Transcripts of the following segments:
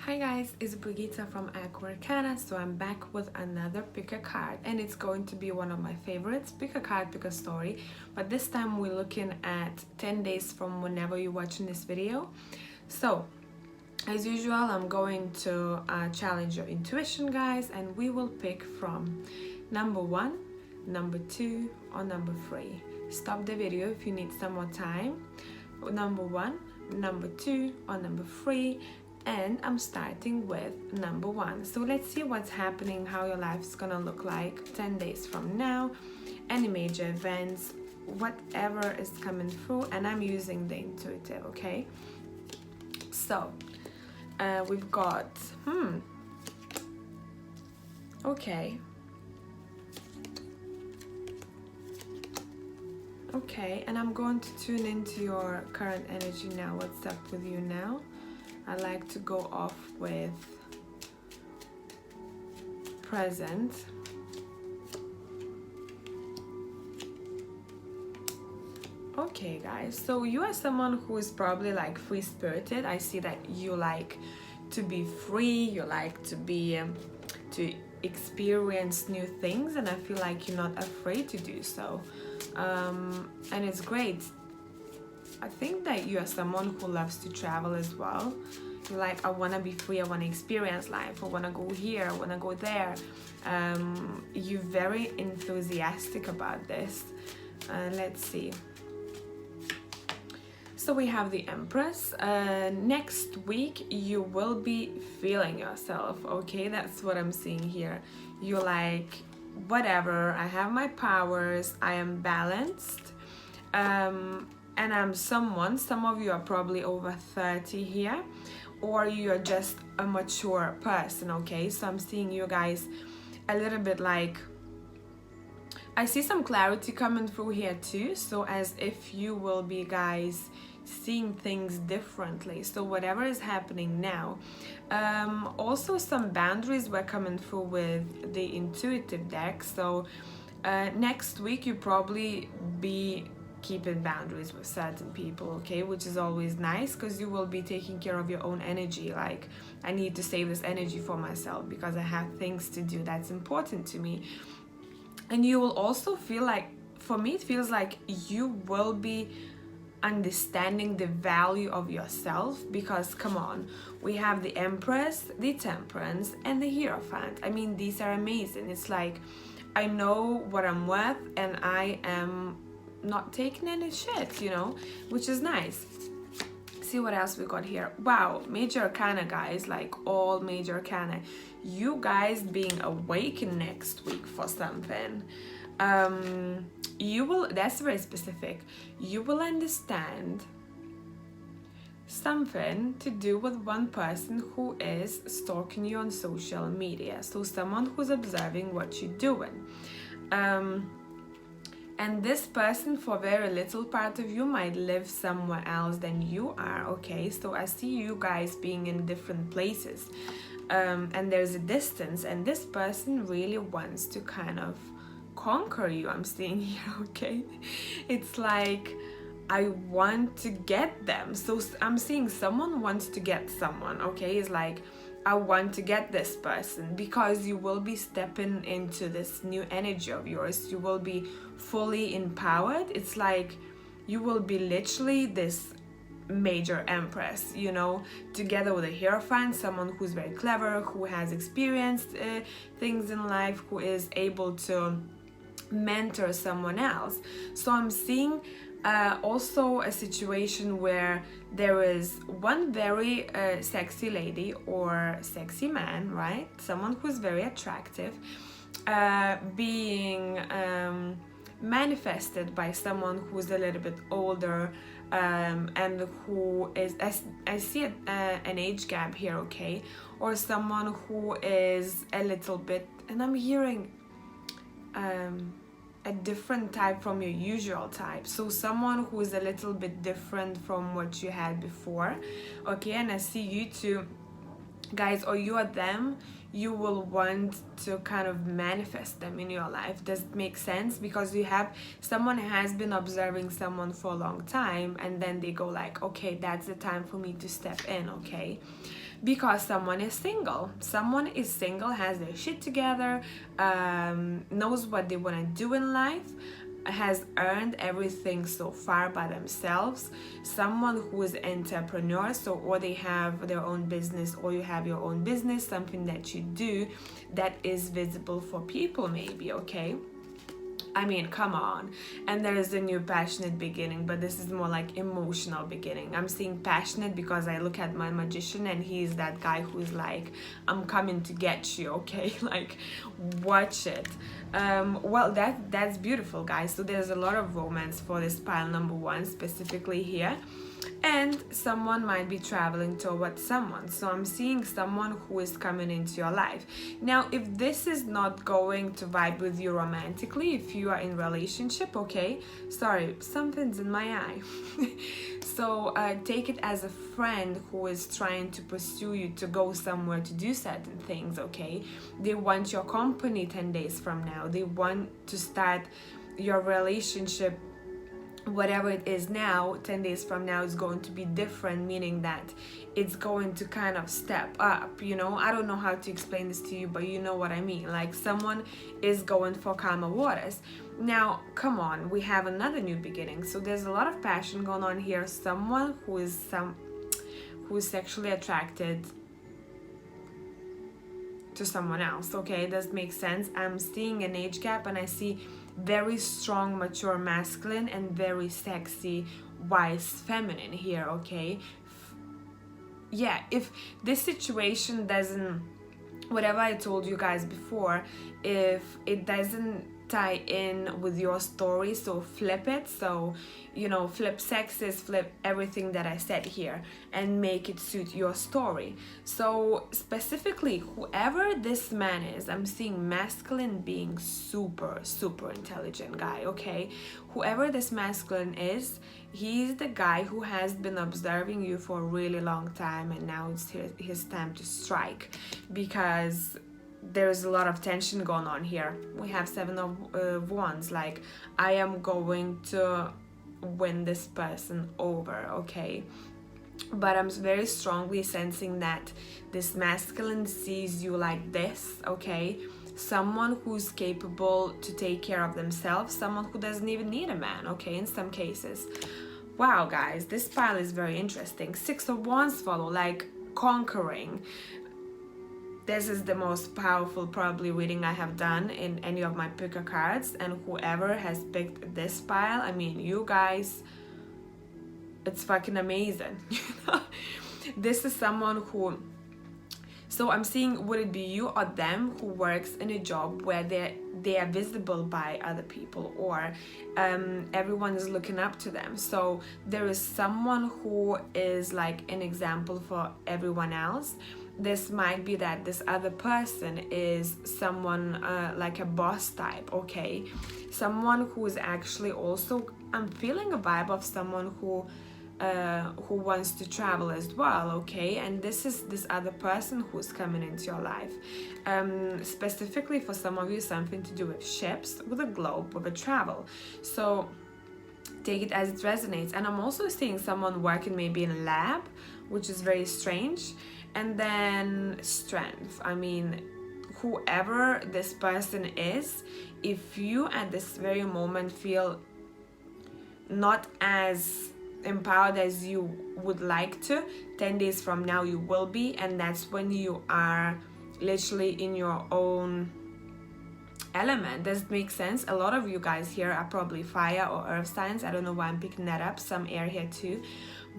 Hi guys, it's Brigitte from Aquarcana. So I'm back with another pick a card, and it's going to be one of my favorites, pick a card, pick a story. But this time we're looking at 10 days from whenever you're watching this video. So as usual, I'm going to challenge your intuition, guys, and we will pick from number 1, number 2, or number 3. Stop the video if you need some more time. Number 1, number 2, or number 3. And I'm starting with number 1. So let's see what's happening, how your life's gonna look like 10 days from now, any major events, whatever is coming through, and I'm using the intuitive, okay? So we've got okay, and I'm going to tune into your current energy now. What's up with you now? I like to go off with present. Okay guys, so you are someone who is probably like free-spirited. I see that you like to be free, you like to be to experience new things, and I feel like you're not afraid to do so, and it's great. I think that you are someone who loves to travel as well. You're like, I want to be free, I want to experience life, I want to go here, I want to go there. You're very enthusiastic about this. Let's see. So we have the Empress. Next week you will be feeling yourself, okay? That's what I'm seeing here. You're like, whatever, I have my powers, I am balanced. And I'm some of you are probably over 30 here, or you're just a mature person, okay? So I'm seeing you guys a little bit like, I see some clarity coming through here too, so as if you will be guys seeing things differently. So whatever is happening now, also some boundaries were coming through with the intuitive deck. So next week you probably be keeping boundaries with certain people, okay, which is always nice because you will be taking care of your own energy. Like, I need to save this energy for myself because I have things to do that's important to me. And you will also feel like, for me it feels like you will be understanding the value of yourself, because come on, we have the Empress, the Temperance, and the Hierophant. I mean, these are amazing. It's like, I know what I'm worth and I am not taking any shit, you know, which is nice. See what else we got here. Wow, major arcana, guys, like all major arcana. You guys being awakened next week for something. You will, that's very specific, you will understand something to do with one person who is stalking you on social media. So someone who's observing what you're doing. And this person, for very little part of you, might live somewhere else than you are, okay? So I see you guys being in different places, and there's a distance, and this person really wants to kind of conquer you, I'm seeing here, okay? It's like, I want to get them. So I'm seeing someone wants to get someone, okay? It's like, I want to get this person, because you will be stepping into this new energy of yours. You will be fully empowered. It's like you will be literally this major Empress, you know, together with a Hierophant, someone who's very clever, who has experienced things in life, who is able to mentor someone else. So I'm seeing also a situation where there is one very sexy lady or sexy man, right? Someone who's very attractive, being manifested by someone who's a little bit older, and who is, I see an age gap here, okay? Or someone who is a little bit, and I'm hearing a different type from your usual type. So someone who is a little bit different from what you had before, okay? And I see you two guys, or you are them, you will want to kind of manifest them in your life. Does it make sense? Because you have someone has been observing someone for a long time, and then they go like, okay, that's the time for me to step in, okay? because someone is single. Someone is single, has their shit together, knows what they want to do in life, has earned everything so far by themselves. Someone who is entrepreneur, so or they have their own business, or you have your own business, something that you do that is visible for people maybe, okay? I mean, come on. And there is a new passionate beginning, but this is more like emotional beginning. I'm seeing passionate because I look at my magician and he's that guy who's like, I'm coming to get you, okay? Like, watch it. Well, that's beautiful, guys. So there's a lot of romance for this pile number 1 specifically here. And someone might be traveling towards someone. So I'm seeing someone who is coming into your life. Now, if this is not going to vibe with you romantically, if you are in relationship, okay, sorry, something's in my eye. So take it as a friend who is trying to pursue you to go somewhere to do certain things, okay? They want your company 10 days from now. They want to start your relationship. Whatever it is now, 10 days from now is going to be different, meaning that it's going to kind of step up, you know? I don't know how to explain this to you, but you know what I mean. Like, someone is going for calmer waters. Now, come on, we have another new beginning. So there's a lot of passion going on here. Someone who is sexually attracted to someone else, okay? Does make sense. I'm seeing an age gap, and I see very strong mature masculine and very sexy wise feminine here, okay? Yeah, if this situation doesn't, whatever I told you guys before, if it doesn't tie in with your story, so flip it. So, you know, flip sexes, flip everything that I said here and make it suit your story. So specifically, whoever this man is, I'm seeing masculine being super intelligent guy, okay? Whoever this masculine is, he's the guy who has been observing you for a really long time, and now it's his time to strike, because there's a lot of tension going on here. We have 7 of Wands, like, I am going to win this person over, okay? But I'm very strongly sensing that this masculine sees you like this, okay? Someone who's capable to take care of themselves, someone who doesn't even need a man, okay, in some cases. Wow, guys, this pile is very interesting. 6 of Wands follow, like conquering. This is the most powerful probably reading I have done in any of my picker cards, and whoever has picked this pile, I mean, you guys, it's fucking amazing. This is someone who, so I'm seeing, would it be you or them who works in a job where they are visible by other people, or everyone is looking up to them. So there is someone who is like an example for everyone else. This might be that this other person is someone like a boss type, okay? Someone who is actually also, I'm feeling a vibe of someone who wants to travel as well, okay? And this is this other person who's coming into your life. Specifically for some of you, something to do with ships, with a globe, with a travel. So take it as it resonates. And I'm also seeing someone working maybe in a lab, which is very strange. And then strength. I mean, whoever this person is, if you at this very moment feel not as empowered as you would like to, 10 days from now you will be, and that's when you are literally in your own element. Does it make sense? A lot of you guys here are probably fire or earth signs. I don't know why I'm picking that up. Some air here too.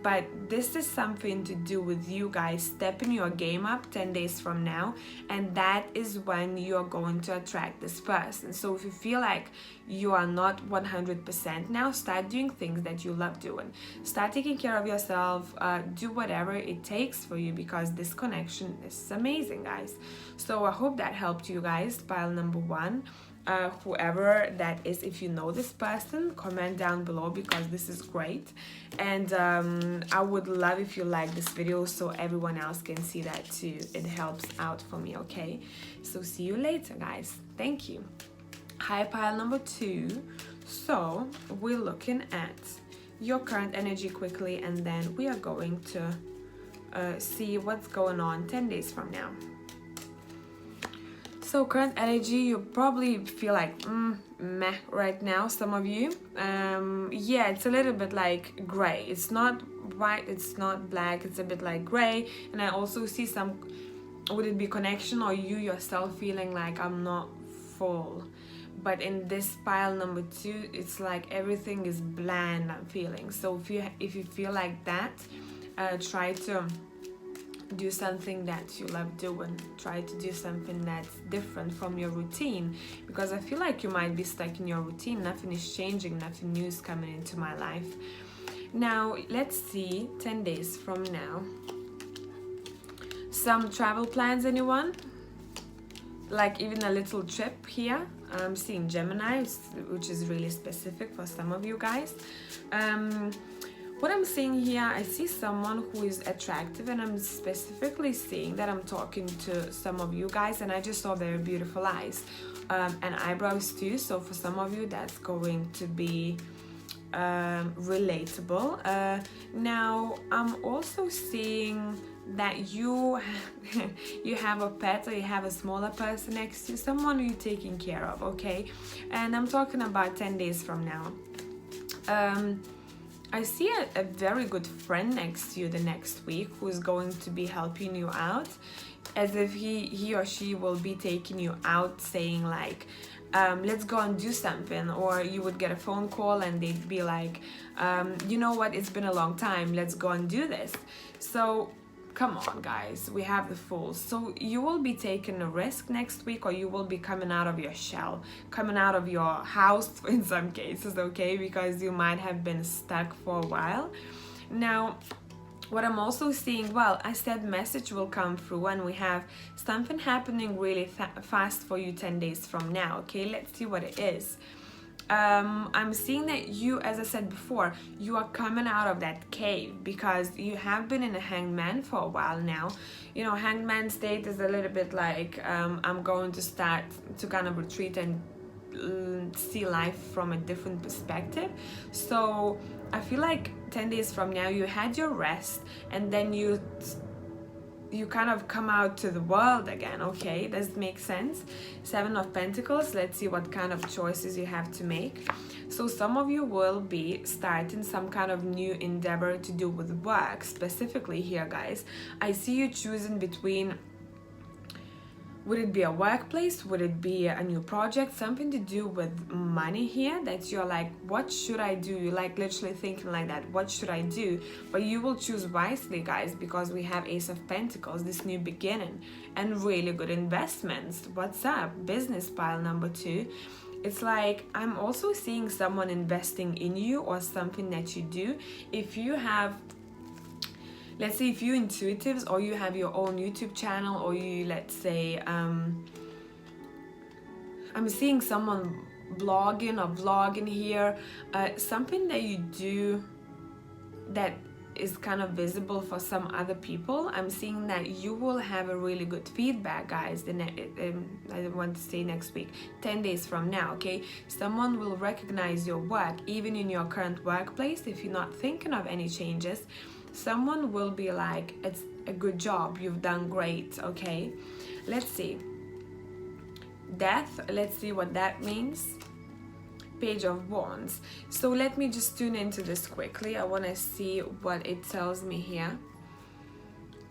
But this is something to do with you guys stepping your game up 10 days from now, and that is when you're going to attract this person. So if you feel like you are not 100% now, start doing things that you love doing. Start taking care of yourself, do whatever it takes for you, because this connection is amazing, guys. So I hope that helped you guys. Pile number 1. Whoever that is, if you know this person, comment down below, because this is great. And I would love if you like this video so everyone else can see that too. It helps out for me, okay? So see you later, guys. Thank you. Hi, pile number 2. So we're looking at your current energy quickly, and then we are going to see what's going on 10 days from now. So current energy, you probably feel like meh right now, some of you. Yeah, it's a little bit like gray. It's not white, it's not black, it's a bit like gray. And I also see some, would it be connection or you yourself feeling like I'm not full? But in this pile number 2, it's like everything is bland, I'm feeling. So if you feel like that, try to do something that you love doing. Try to do something that's different from your routine, because I feel like you might be stuck in your routine. Nothing is changing, nothing new is coming into my life. Now let's see 10 days from now. Some travel plans, anyone? Like even a little trip here. I'm seeing Gemini, which is really specific for some of you guys. What I'm seeing here, I see someone who is attractive, and I'm specifically seeing that I'm talking to some of you guys, and I just saw very beautiful eyes and eyebrows too. So for some of you, that's going to be relatable. Now I'm also seeing that you have a pet, or you have a smaller person next to you, someone you're taking care of, okay? And I'm talking about 10 days from now. I see a very good friend next to you the next week who's going to be helping you out, as if he or she will be taking you out, saying like, let's go and do something. Or you would get a phone call and they'd be like, you know what, it's been a long time, let's go and do this. So come on guys, we have the Fools. So you will be taking a risk next week, or you will be coming out of your shell, coming out of your house in some cases, okay, because you might have been stuck for a while. Now what I'm also seeing, well, I said message will come through, and we have something happening really fast for you 10 days from now, okay? Let's see what it is. I'm seeing that you, as I said before, you are coming out of that cave, because you have been in a Hanged Man for a while now. You know, Hanged Man state is a little bit like, I'm going to start to kind of retreat and see life from a different perspective. So I feel like 10 days from now you had your rest, and then you kind of come out to the world again, okay? Does it make sense? 7 of Pentacles, let's see what kind of choices you have to make. So some of you will be starting some kind of new endeavor to do with work, specifically here, guys. I see you choosing between, would it be a workplace, would it be a new project, something to do with money here, that you're like, what should I do? You're like literally thinking like that, what should I do? But you will choose wisely, guys, because we have Ace of Pentacles, this new beginning, and really good investments. What's up? Business pile number 2. It's like, I'm also seeing someone investing in you or something that you do. If you have, let's say if you're intuitives, or you have your own YouTube channel, or you, let's say, I'm seeing someone blogging or vlogging here, something that you do that is kind of visible for some other people. I'm seeing that you will have a really good feedback, guys. I don't want to say next week, 10 days from now, okay? Someone will recognize your work, even in your current workplace. If you're not thinking of any changes, someone will be like, it's a good job, you've done great, okay? Let's see. Death, let's see what that means. Page of Wands. So let me just tune into this quickly. I want to see what it tells me here.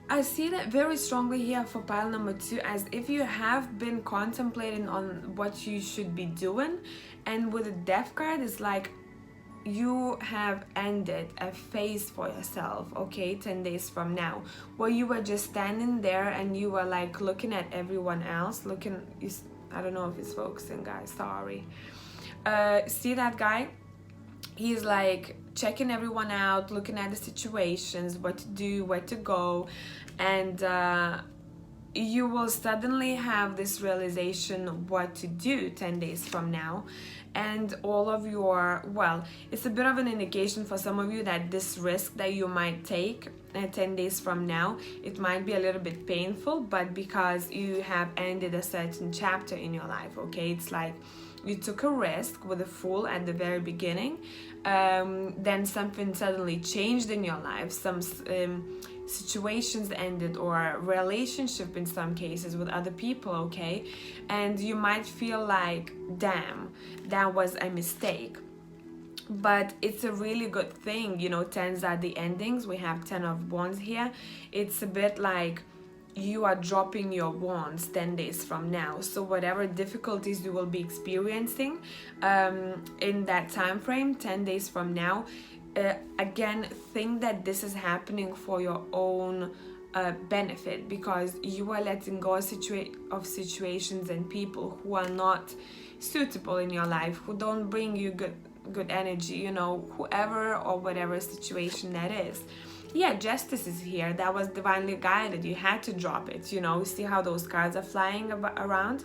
I see that very strongly here for pile number 2, as if you have been contemplating on what you should be doing, and with the Death card, it's like, you have ended a phase for yourself, okay, 10 days from now, where you were just standing there and you were like looking at everyone else, I don't know if it's focusing, guys, sorry. See that guy? He's like checking everyone out, looking at the situations, what to do, where to go, and you will suddenly have this realization what to do 10 days from now. And all of your, well, it's a bit of an indication for some of you that this risk that you might take 10 days from now, it might be a little bit painful, but because you have ended a certain chapter in your life, okay? It's like you took a risk with a Fool at the very beginning, then something suddenly changed in your life, some situations ended, or relationship in some cases with other people, okay, and you might feel like, damn, that was a mistake. But it's a really good thing, you know. Tens are the endings. We have 10 of wands here. It's a bit like you are dropping your wands 10 days from now. So whatever difficulties you will be experiencing in that time frame, 10 days from now, again, think that this is happening for your own benefit, because you are letting go of situations and people who are not suitable in your life, who don't bring you good energy, you know, whoever or whatever situation that is. Yeah, justice is here. That was divinely guided. You had to drop it, you know. See how those cards are flying around?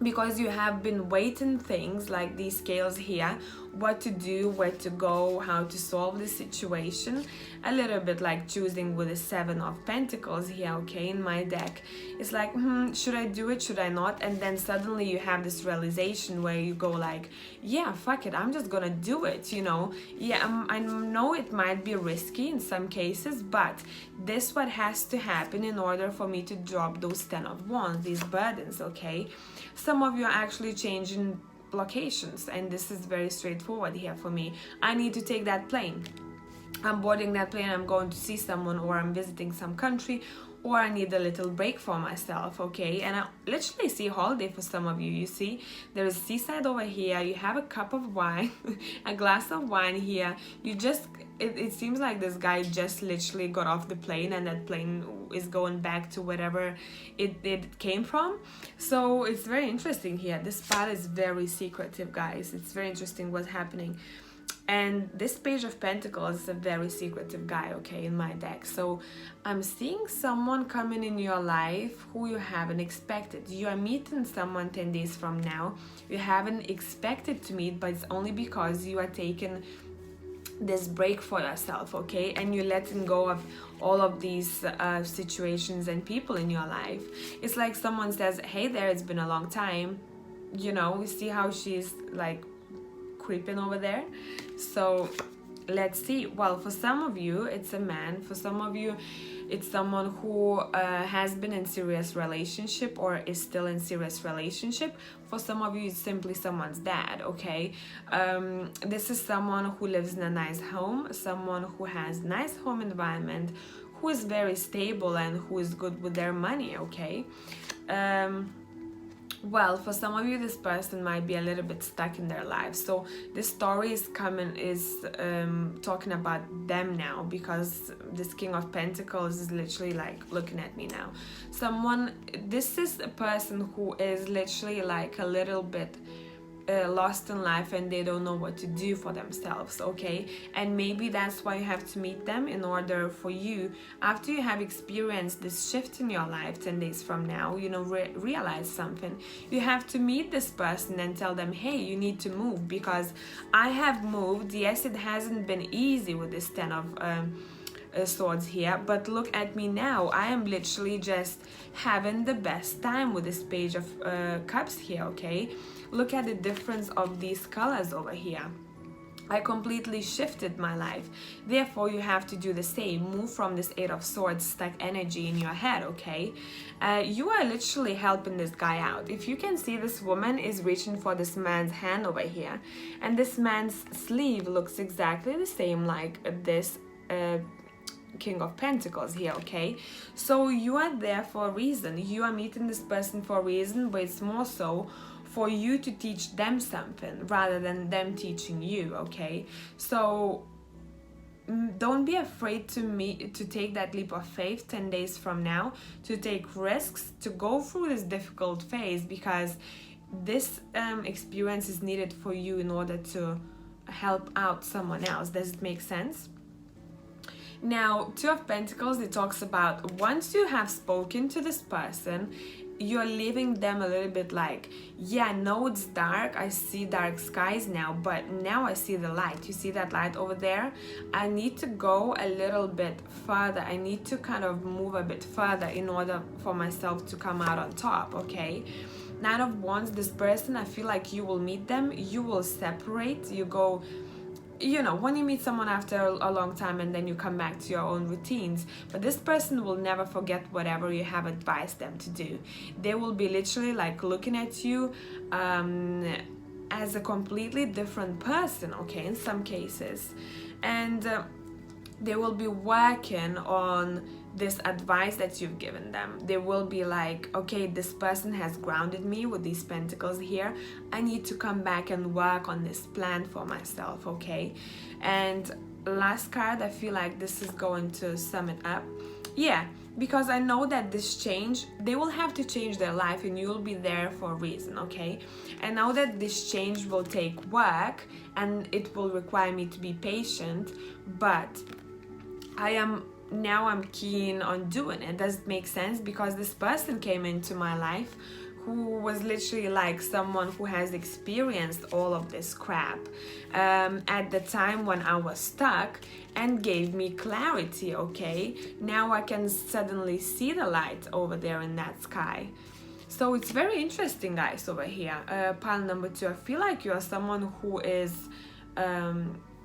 Because you have been waiting things like these scales here, what to do, where to go, how to solve the situation. A little bit like choosing with the 7 of Pentacles here, okay, in my deck. It's like, should I do it, should I not? And then suddenly you have this realization where you go like, yeah, fuck it, I'm just gonna do it, you know. Yeah, I know it might be risky in some cases, but this what has to happen in order for me to drop those 10 of Wands, these burdens, okay. Some of you are actually changing locations, and this is very straightforward here for me. I need to take that plane. I'm boarding that plane, I'm going to see someone, or I'm visiting some country, or I need a little break for myself, okay? And I literally see holiday for some of you. You see, there is seaside over here, you have a cup of wine, a glass of wine here. You just, it seems like this guy just literally got off the plane, and that plane is going back to wherever it came from. So it's very interesting here. This part is very secretive, guys. It's very interesting what's happening. And this Page of Pentacles is a very secretive guy, okay, in my deck. So I'm seeing someone coming in your life who you haven't expected. You are meeting someone 10 days from now. You haven't expected to meet, but it's only because you are taking this break for yourself, okay? And you're letting go of all of these situations and people in your life. It's like someone says, hey there, it's been a long time. You know, we see how she's like creeping over there. So let's see. Well, for some of you it's a man, for some of you it's someone who has been in serious relationship or is still in serious relationship. For some of you it's simply someone's dad, okay? This is someone who lives in a nice home, someone who has nice home environment, who is very stable and who is good with their money, okay? Well, for some of you, this person might be a little bit stuck in their life. So this story is talking about them now, because this King of Pentacles is literally like looking at me now. This is a person who is literally like a little bit lost in life, and they don't know what to do for themselves, okay? And maybe that's why you have to meet them, in order for you, after you have experienced this shift in your life 10 days from now, you know, realize something. You have to meet this person and tell them, hey, you need to move, because I have moved. Yes, it hasn't been easy with this 10 of swords here, but look at me now. I am literally just having the best time with this Page of Cups here, okay? Look at the difference of these colors over here. I completely shifted my life. Therefore, you have to do the same. Move from this 8 of Swords stuck energy in your head, okay? You are literally helping this guy out. If you can see, this woman is reaching for this man's hand over here, and this man's sleeve looks exactly the same like this King of Pentacles here, okay? So you are there for a reason. You are meeting this person for a reason, but it's more so for you to teach them something rather than them teaching you, okay? So don't be afraid to take that leap of faith 10 days from now, to take risks, to go through this difficult phase, because this experience is needed for you in order to help out someone else. Does it make sense? Now, 2 of Pentacles, it talks about once you have spoken to this person, you're leaving them a little bit like, yeah, no, it's dark, I see dark skies now, but now I see the light. You see that light over there? I need to go a little bit further. I need to kind of move a bit further in order for myself to come out on top, okay? Nine of Wands, this person, I feel like you will meet them, you will separate, you go, you know, when you meet someone after a long time and then you come back to your own routines, but this person will never forget whatever you have advised them to do. They will be literally like looking at you as a completely different person, okay, in some cases. And they will be working on this advice that you've given them. They will be like, okay, this person has grounded me with these pentacles here, I need to come back and work on this plan for myself, okay? And last card, I feel like this is going to sum it up. Yeah, because I know that this change, they will have to change their life and you'll be there for a reason, okay? I know that this change will take work and it will require me to be patient, but I'm keen on doing it. Does it make sense? Because this person came into my life who was literally like someone who has experienced all of this crap at the time when I was stuck, and gave me clarity, okay? Now I can suddenly see the light over there in that sky. So it's very interesting, guys, over here. Pile number 2, I feel like you are someone who is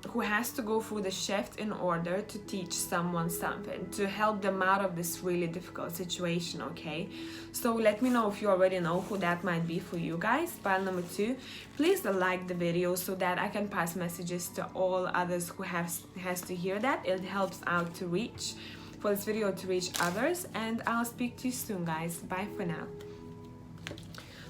who has to go through the shift in order to teach someone something, to help them out of this really difficult situation, okay? So let me know if you already know who that might be for you guys. Pile number 2, please like the video so that I can pass messages to all others who has to hear that. It helps out to reach, for this video to reach others, and I'll speak to you soon, guys. Bye for now.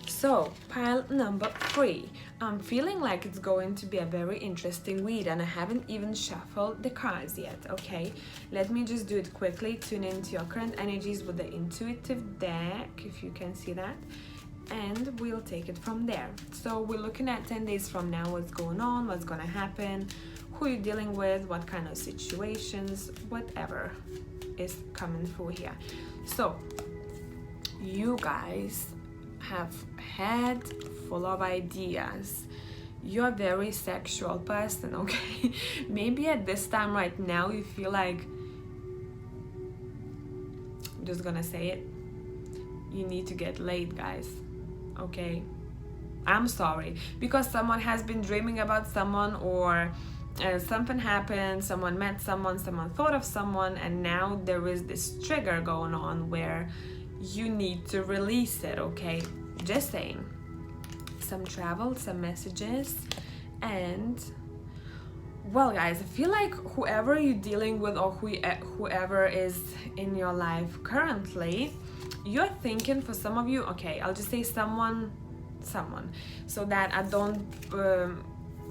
So, pile number 3. I'm feeling like it's going to be a very interesting read, and I haven't even shuffled the cards yet, okay? Let me just do it quickly. Tune into your current energies with the intuitive deck, if you can see that, and we'll take it from there. So we're looking at 10 days from now, what's going on, what's gonna happen, who you're dealing with, what kind of situations, whatever is coming through here. So, you guys have head full of ideas. You're a very sexual person, okay? Maybe at this time right now you feel like, I'm just gonna say it, you need to get laid, guys, okay? I'm sorry, because someone has been dreaming about someone, or something happened, someone met someone, someone thought of someone, and now there is this trigger going on where you need to release it, okay? Just saying. Some travel, some messages, and well, guys, I feel like whoever you're dealing with, or whoever is in your life currently, you're thinking, for some of you, okay, I'll just say someone, so that I don't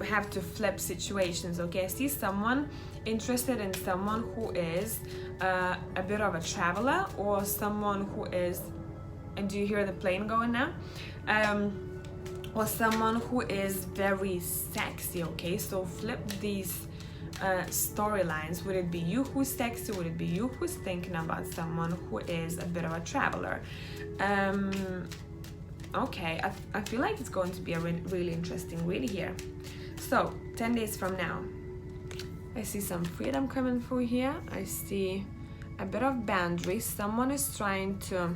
have to flip situations, okay? I see someone interested in someone who is a bit of a traveler, or someone who is, and do you hear the plane going now? Or someone who is very sexy, okay? So flip these storylines. Would it be you who's sexy? Would it be you who's thinking about someone who is a bit of a traveler? Okay, I feel like it's going to be a really interesting read here. So 10 days from now, I see some freedom coming through here. I see a bit of boundaries. Someone is trying to,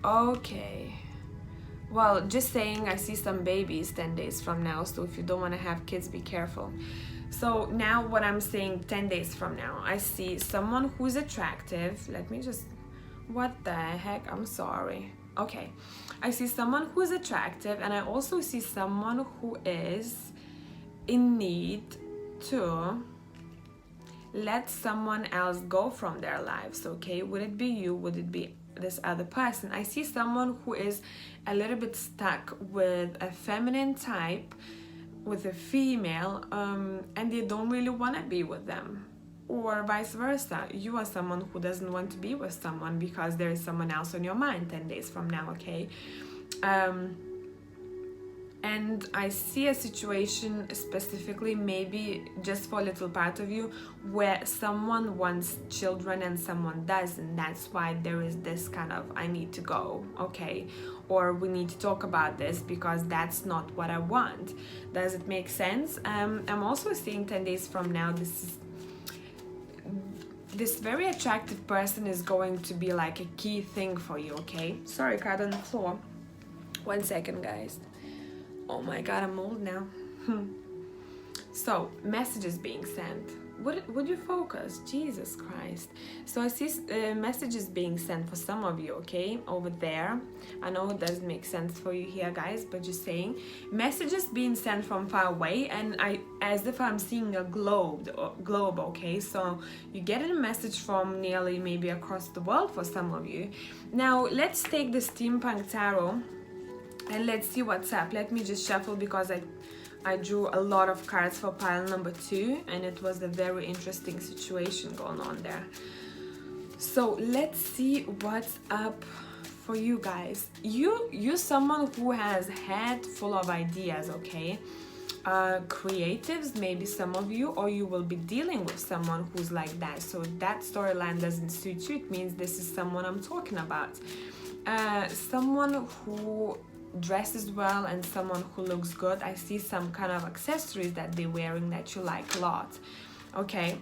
okay, well, just saying, I see some babies 10 days from now, so if you don't want to have kids, be careful. So now what I'm saying, 10 days from now, I see someone who's attractive. Let me just, what the heck, I'm sorry. Okay, I see someone who's attractive, and I also see someone who is in need to let someone else go from their lives, okay? Would it be you? Would it be this other person? I see someone who is a little bit stuck with a feminine type, with a female, and they don't really want to be with them, or vice versa. You are someone who doesn't want to be with someone because there is someone else on your mind 10 days from now, okay? And I see a situation specifically, maybe just for a little part of you, where someone wants children and someone doesn't. That's why there is this kind of, I need to go, okay? Or we need to talk about this because that's not what I want. Does it make sense? I'm also seeing 10 days from now, this is, this very attractive person is going to be like a key thing for you, okay? Sorry, card on the floor. 1 second, guys. Oh my god, I'm old now. So, messages being sent. Would you focus? Jesus Christ. So I see messages being sent for some of you, okay, over there. I know it doesn't make sense for you here, guys, but just saying, messages being sent from far away, and as if I'm seeing a globe, okay. So you're getting a message from nearly maybe across the world for some of you. Now let's take the Steampunk Tarot and let's see what's up. Let me just shuffle, because I drew a lot of cards for pile number 2, and it was a very interesting situation going on there. So let's see what's up for you guys. You're someone who has head full of ideas, okay? Creatives, maybe some of you, or you will be dealing with someone who's like that. So if that storyline doesn't suit you, it means this is someone I'm talking about. Someone who dresses well and someone who looks good. I see some kind of accessories that they're wearing that you like a lot. Okay,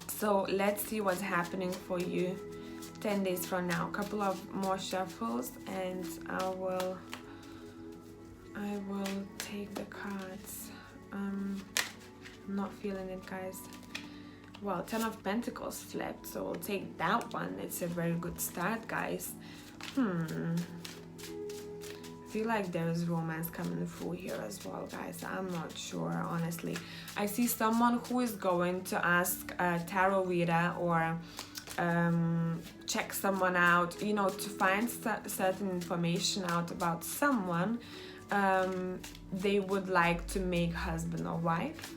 so let's see what's happening for you 10 days from now. A couple of more shuffles, and I will take the cards. I'm not feeling it, guys. Well, 10 of Pentacles flipped, so we'll take that one. It's a very good start, guys. I feel like there is romance coming through here as well, guys. I'm not sure, honestly. I see someone who is going to ask a tarot reader or check someone out, you know, to find certain information out about someone they would like to make husband or wife.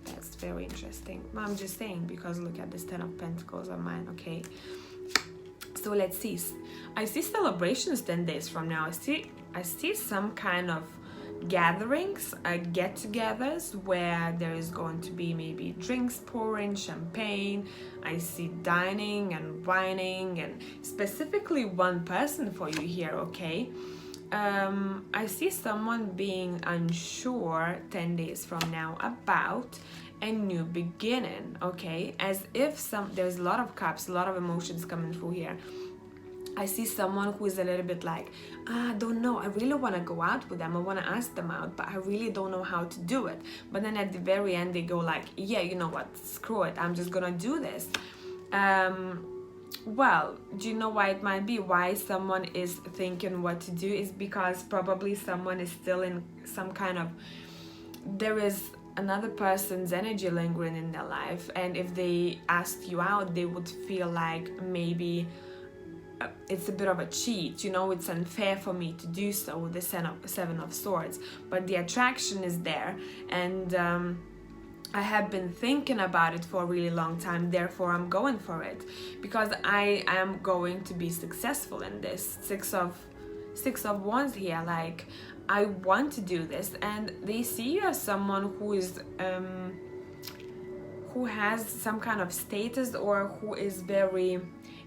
That's very interesting. I'm just saying, because look at this 10 of Pentacles on mine, okay? So let's see. I see celebrations 10 days from now. I see some kind of gatherings, get-togethers, where there is going to be maybe drinks pouring, champagne. I see dining and whining, and specifically one person for you here, okay? I see someone being unsure 10 days from now about a new beginning, okay? As if there's a lot of cups, a lot of emotions coming through here. I see someone who is a little bit like, I don't know, I really want to go out with them, I want to ask them out, but I really don't know how to do it. But then at the very end they go like, yeah, you know what, screw it, I'm just gonna do this. Well, do you know why it might be? Why someone is thinking what to do is because probably someone is still in some kind of, there is another person's energy lingering in their life, and if they asked you out, they would feel like maybe it's a bit of a cheat, you know, it's unfair for me to do so with the Seven of Swords, but the attraction is there, and I have been thinking about it for a really long time, therefore I'm going for it, because I am going to be successful in this. Six of Wands here, like, I want to do this, and they see you as someone who is who has some kind of status, or who is very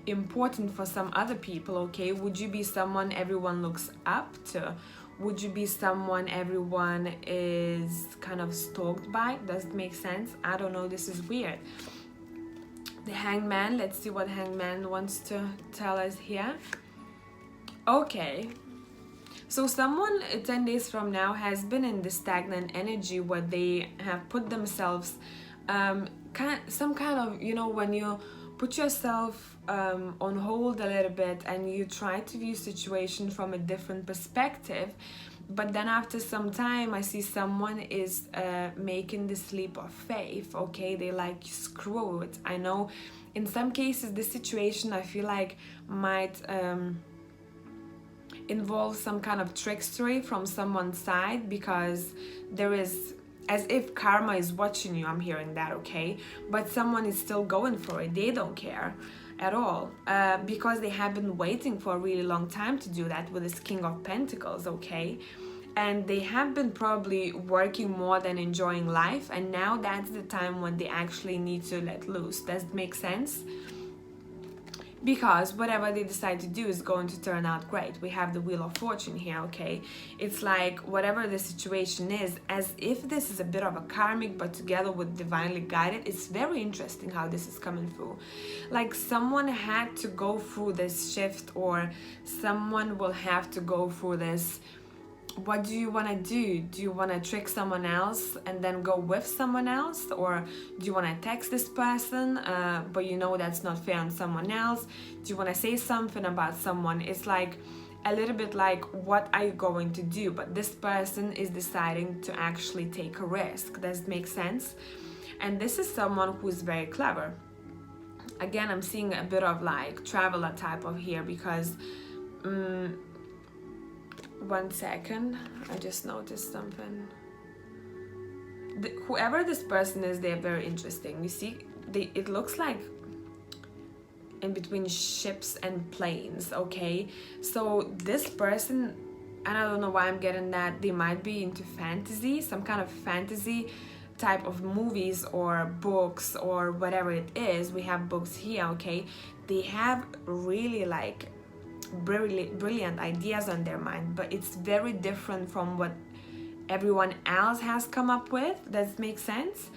important for some other people, okay? Would you be someone everyone looks up to? Would you be someone everyone is kind of stalked by? Does it make sense? I don't know, this is weird. The Hangman, let's see what Hangman wants to tell us here. Okay, so someone 10 days from now has been in the stagnant energy where they have put themselves some kind of, you know, when you put yourself on hold a little bit and you try to view situation from a different perspective, but then after some time I see someone is making this leap of faith, okay? They like, screw it. I know in some cases the situation I feel like might involve some kind of trickstery from someone's side, because there is, as if karma is watching you, I'm hearing that, okay? But someone is still going for it. They don't care at all, because they have been waiting for a really long time to do that with this King of Pentacles, okay? And they have been probably working more than enjoying life, and now that's the time when they actually need to let loose. Does it make sense? because whatever they decide to do is going to turn out great. We have the Wheel of Fortune here, okay? It's like whatever the situation is, as if this is a bit of a karmic but together with divinely guided. It's very interesting how this is coming through. Like someone had to go through this shift, or someone will have to go through this. What do you want to do? Do you want to trick someone else and then go with someone else? Or do you want to text this person, but you know that's not fair on someone else? Do you want to say something about someone? It's like a little bit like, what are you going to do? But this person is deciding to actually take a risk. Does it make sense? And this is someone who's very clever. Again, I'm seeing a bit of like traveler type of here, because 1 second, I just noticed something. Whoever this person is, they're very interesting. You see, it looks like in between ships and planes, okay? So this person, and I don't know why I'm getting that, they might be into fantasy, some kind of fantasy type of movies or books or whatever it is. We have books here, okay? They have really like brilliant ideas on their mind, but it's very different from what everyone else has come up with. Does it make sense?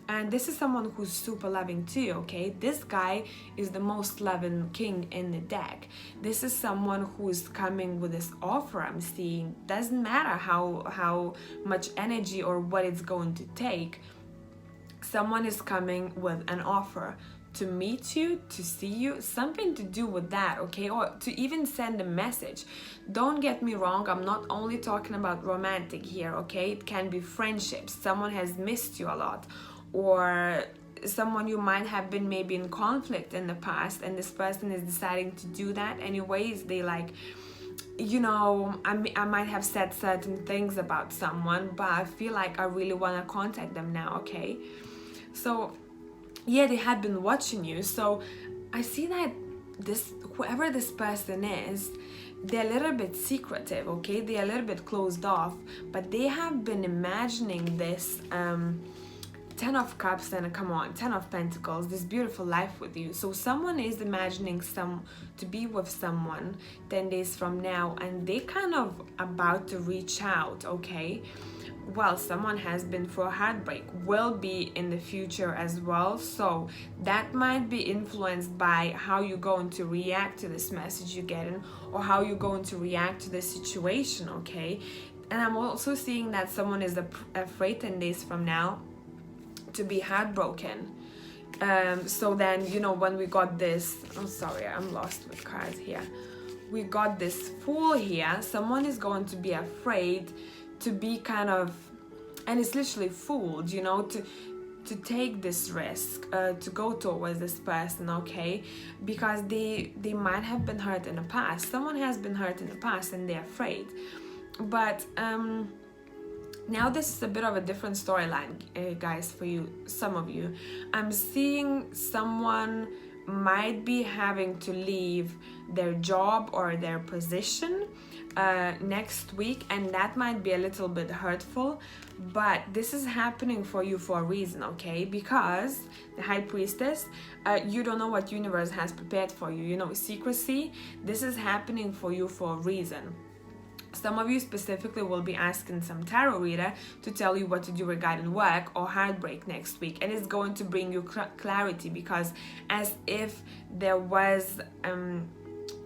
And this is someone who's super loving too, okay? This guy is the most loving king in the deck. This is someone who's coming with this offer I'm seeing. Doesn't matter how much energy or what it's going to take. Someone is coming with an offer to meet you, to see you, something to do with that, okay? Or to even send a message. Don't get me wrong, I'm not only talking about romantic here, okay? It can be friendships. Someone has missed you a lot, or someone you might have been maybe in conflict in the past, and this person is deciding to do that anyways. They like, you know, I might have said certain things about someone, but I feel like I really want to contact them now, okay? So yeah, they had been watching you. So I see that whoever this person is, they're a little bit secretive, okay? They're a little bit closed off, but they have been imagining this 10 of Cups and 10 of Pentacles, this beautiful life with you. So someone is imagining to be with someone 10 days from now, and they kind of about to reach out, okay? Well, someone has been through a heartbreak, will be in the future as well. So that might be influenced by how you're going to react to this message you're getting, or how you're going to react to this situation, okay? And I'm also seeing that someone is afraid 10 days from now to be heartbroken. So then, you know, when we got this, I'm sorry, I'm lost with cards here. We got this Fool here. Someone is going to be afraid to be kind of, and it's literally fooled, you know, to take this risk, to go towards this person, okay? Because they might have been hurt in the past. Someone has been hurt in the past and they're afraid. But now this is a bit of a different storyline, guys, for you, some of you. I'm seeing someone might be having to leave their job or their position next week, and that might be a little bit hurtful, but this is happening for you for a reason, okay? Because the High Priestess, you don't know what universe has prepared for you, you know, secrecy. This is happening for you for a reason. Some of you specifically will be asking some tarot reader to tell you what to do regarding work or heartbreak next week, and it's going to bring you clarity, because as if there was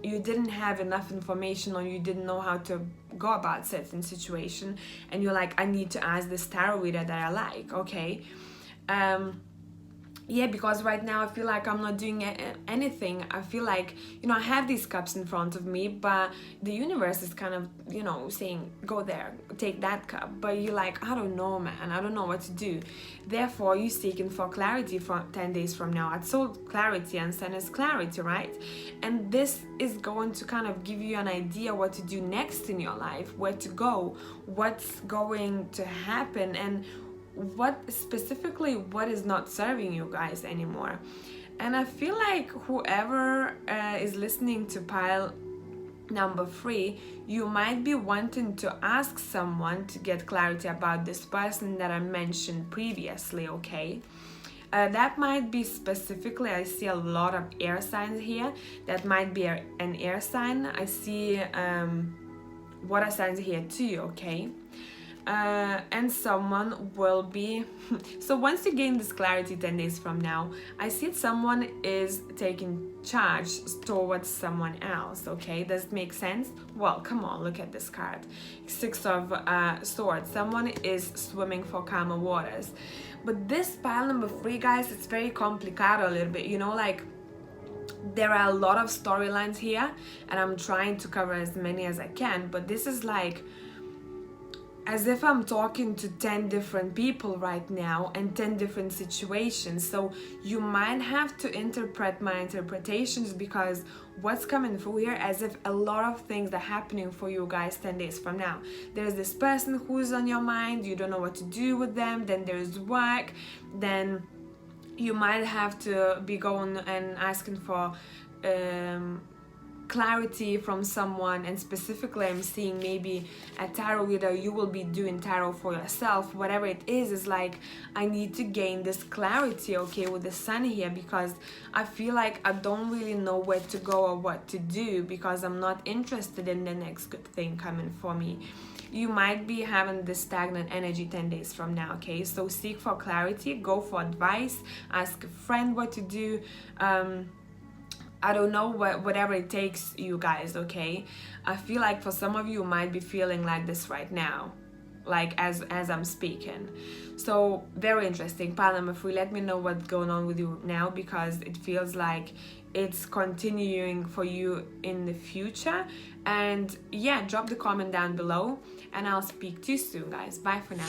you didn't have enough information, or you didn't know how to go about certain situation, and you're like, I need to ask this tarot reader that I like, okay? Yeah, because right now I feel like I'm not doing anything. I feel like, you know, I have these cups in front of me, but the universe is kind of, you know, saying, go there, take that cup. But you're like, I don't know, man. I don't know what to do. Therefore, you're seeking for clarity for 10 days from now. I told clarity and sent us clarity, right? And this is going to kind of give you an idea what to do next in your life, where to go, what's going to happen, and what is not serving you guys anymore. And I feel like whoever is listening to pile number 3, you might be wanting to ask someone to get clarity about this person that I mentioned previously, okay? That might be specifically, I see a lot of air signs here. That might be an air sign. I see water signs here too, okay? And someone will be so once you gain this clarity 10 days from now, I see someone is taking charge towards someone else, okay? Does it make sense? Well, come on, look at this card. Six of Swords. Someone is swimming for calmer waters. But this pile number 3, guys, it's very complicated a little bit, you know, like there are a lot of storylines here and I'm trying to cover as many as I can, but this is like as if I'm talking to 10 different people right now and 10 different situations. So you might have to interpret my interpretations, because what's coming through here as if a lot of things are happening for you guys 10 days from now. There's this person who's on your mind, you don't know what to do with them, then there's work, then you might have to be going and asking for clarity from someone, and specifically I'm seeing maybe a tarot reader. You will be doing tarot for yourself. Whatever it is like I need to gain this clarity, okay, with the sun here, because I feel like I don't really know where to go or what to do, because I'm not interested in the next good thing coming for me. You might be having this stagnant energy 10 days from now, okay? So seek for clarity, go for advice, ask a friend what to do. I don't know, whatever it takes, you guys, okay? I feel like for some of you might be feeling like this right now, like as I'm speaking. So very interesting. Pile number 3, let me know what's going on with you now, because it feels like it's continuing for you in the future. And yeah, drop the comment down below and I'll speak to you soon, guys. Bye for now.